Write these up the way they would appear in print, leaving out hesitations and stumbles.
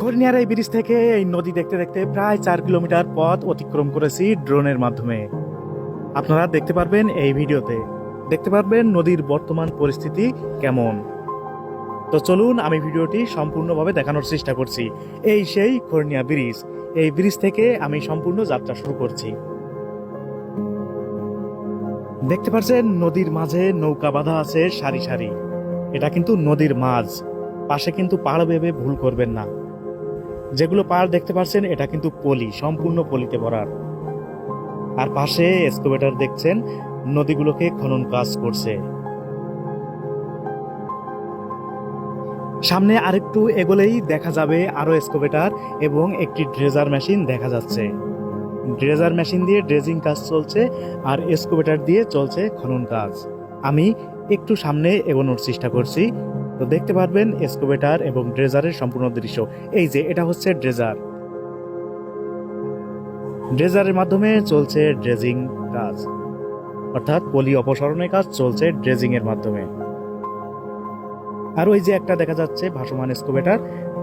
কর্নিয়ার এই ব্রিজ থেকে এই নদী দেখতে দেখতে প্রায় 4 কিলোমিটার পথ অতিক্রম করেছি ড্রোনের মাধ্যমে। আপনারা দেখতে পারবেন এই ভিডিওতে, দেখতে পারবেন নদীর বর্তমান পরিস্থিতি কেমন। তো চলুন আমি ভিডিওটি সম্পূর্ণভাবে দেখানোর চেষ্টা করছি। এই সেই কর্নিয়া ব্রিজ, এই ব্রিজ থেকে আমি সম্পূর্ণ যাত্রা শুরু করছি। দেখতে পাচ্ছেন নদীর মাঝে নৌকা বাঁধা আছে সারি সারি। এটা কিন্তু নদীর মাঝ, পাশে কিন্তু পাড় ভেবে ভুল করবেন না। যেগুলো পাড় দেখতে পাচ্ছেন এটা কিন্তু পলি, সম্পূর্ণ পলিতে ভরা। আর পাশে এক্সকাভেটর দেখছেন নদীগুলোকে খনন কাজ করছে। সামনে আরেকটু এগোলেই দেখা যাবে আরো এক্সকাভেটর এবং একটি ড্রেজার মেশিন দেখা যাচ্ছে। ড্রেজার মেশিন দিয়ে ড্রেজিং কাজ চলছে আর এক্সকাভেটর দিয়ে চলছে খনন কাজ। আমি একটু সামনে এগোনোর চেষ্টা করছি, তো দেখতে পারবেন এক্সকাভেটর এবং ড্রেজারের সম্পূর্ণ দৃশ্য। এই যে এটা হচ্ছে ড্রেজার, ড্রেজারের মাধ্যমে চলছে ড্রেজিং কাজ, অর্থাৎ পলি অপসারণের কাজ চলছে ড্রেজিং এর মাধ্যমে। আর ওই যে একটা দেখা যাচ্ছে ভাসমান এক্সকাভেটর,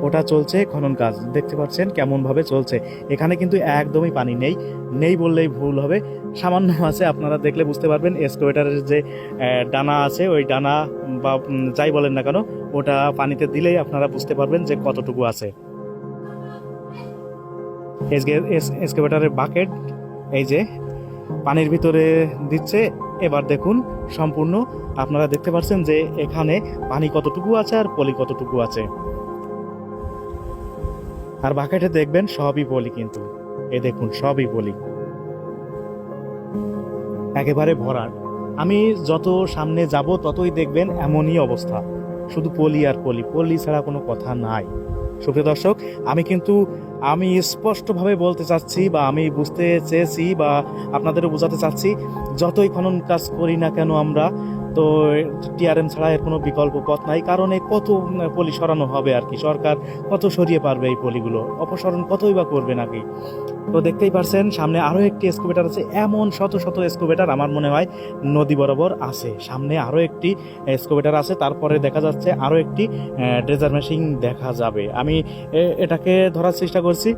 ওটা চলছে খনন কাজ। দেখতে পাচ্ছেন কেমন ভাবে চলছে। এখানে কিন্তু একদমই পানি নেই, নেই বললেই ভুল হবে, সামান্য আছে। আপনারা দেখলে বুঝতে পারবেন এক্সকাভেটরের যে ডানা আছে, ওই ডানা বা যাই বলেন না কেন, ওটা পানিতে দিলেই আপনারা বুঝতে পারবেন যে কতটুকু আছে। এক্সকাভেটরের বাকেট এই যে পানির ভিতরে দিচ্ছে। এবার দেখুন সম্পূর্ণ আপনারা দেখতে পাচ্ছেন যে এখানে পানি কতটুকু আছে আর পলি কতটুকু আছে। আর বাকেটে দেখবেন সবই পলি, কিন্তু এই দেখুন সবই পলি, একেবারে ভরাট। আমি যত সামনে যাব ততই দেখবেন এমনই অবস্থা, শুধু পলি আর পলি, পলি ছাড়া কোনো কথা নাই। সুপ্রিয় দর্শক, আমি স্পষ্টভাবে বলতে চাচ্ছি বা আমি বুঝতে চেয়েছি বা আপনাদেরও বোঝাতে চাচ্ছি, যতই খনন কাজ করি না কেন আমরা, তো টিআরএম ছাড়া এর কোনো বিকল্প পথ নাই। কারণ এই কত পলি সরানো হবে আর কি, সরকার কত সরিয়ে পারবে এই পলিগুলো, অপসারণ কতই বা করবে নাকি। তো দেখতেই পারছেন সামনে আরো একটি এক্সকাভেটর আছে। এমন শত শত এক্সকাভেটর আমার মনে হয় নদী বরাবর আছে। সামনে আরো একটি এক্সকাভেটর আছে, তারপরে দেখা যাচ্ছে আরো একটি ড্রেজার মেশিন দেখা যাবে। আমি এটাকে ধরার চেষ্টা করছি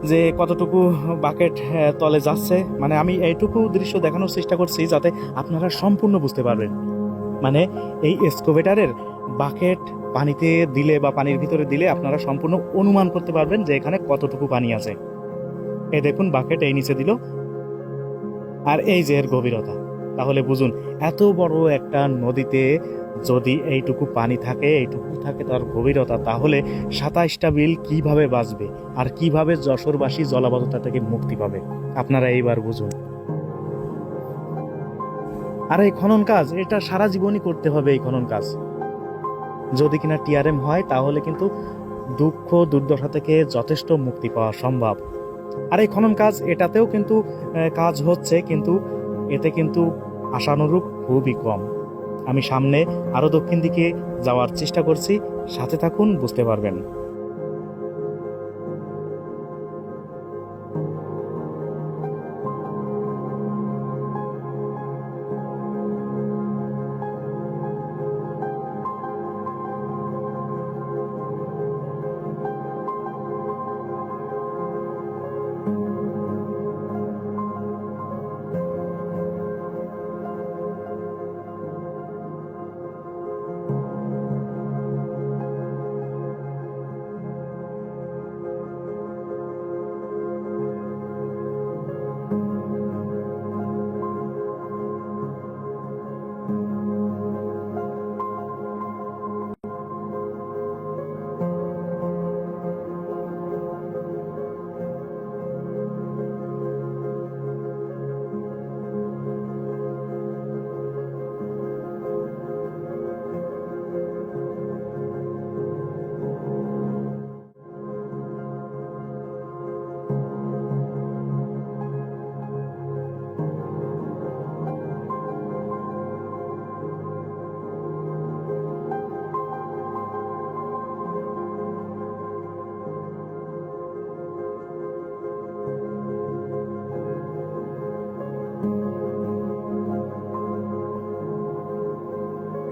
যে কতটুকু বাকেট তলে যাচ্ছে। মানে আমি এইটুকু দৃশ্য দেখানোর চেষ্টা করছি যাতে আপনারা সম্পূর্ণ বুঝতে পারবেন। মানে এই এক্সকাভেটরের বাকেট পানিতে দিলে বা পানির ভিতরে দিলে আপনারা সম্পূর্ণ অনুমান করতে পারবেন যে এখানে কতটুকু পানি আছে। এই দেখুন বাকেট এই নিচে দিল, আর এই যে এর গভীরতা। তাহলে বুঝুন এত বড় একটা নদীতে যদি এইটুকু পানি থাকে, এইটুকু থাকে তার গভীরতা, তাহলে 27টা বিল কিভাবে বাঁচবে আর কিভাবে যশোরবাসী জলাবদ্ধতা থেকে মুক্তি পাবে আপনারা এইবার বুঝুন। আর এই খনন কাজ এটা সারা জীবনই করতে হবে। এই খনন কাজ যদি কিনা টিআরএম হয় তাহলে কিন্তু দুঃখ দুর্দশা থেকে যথেষ্ট মুক্তি পাওয়া সম্ভব। আর এই খনন কাজ এটাতেও কিন্তু কাজ হচ্ছে, কিন্তু এতে কিন্তু আশানুরূপ খুবই কম। আমি সামনে আরো দক্ষিণ দিকে যাওয়ার চেষ্টা করছি, সাথে থাকুন, বুঝতে পারবেন।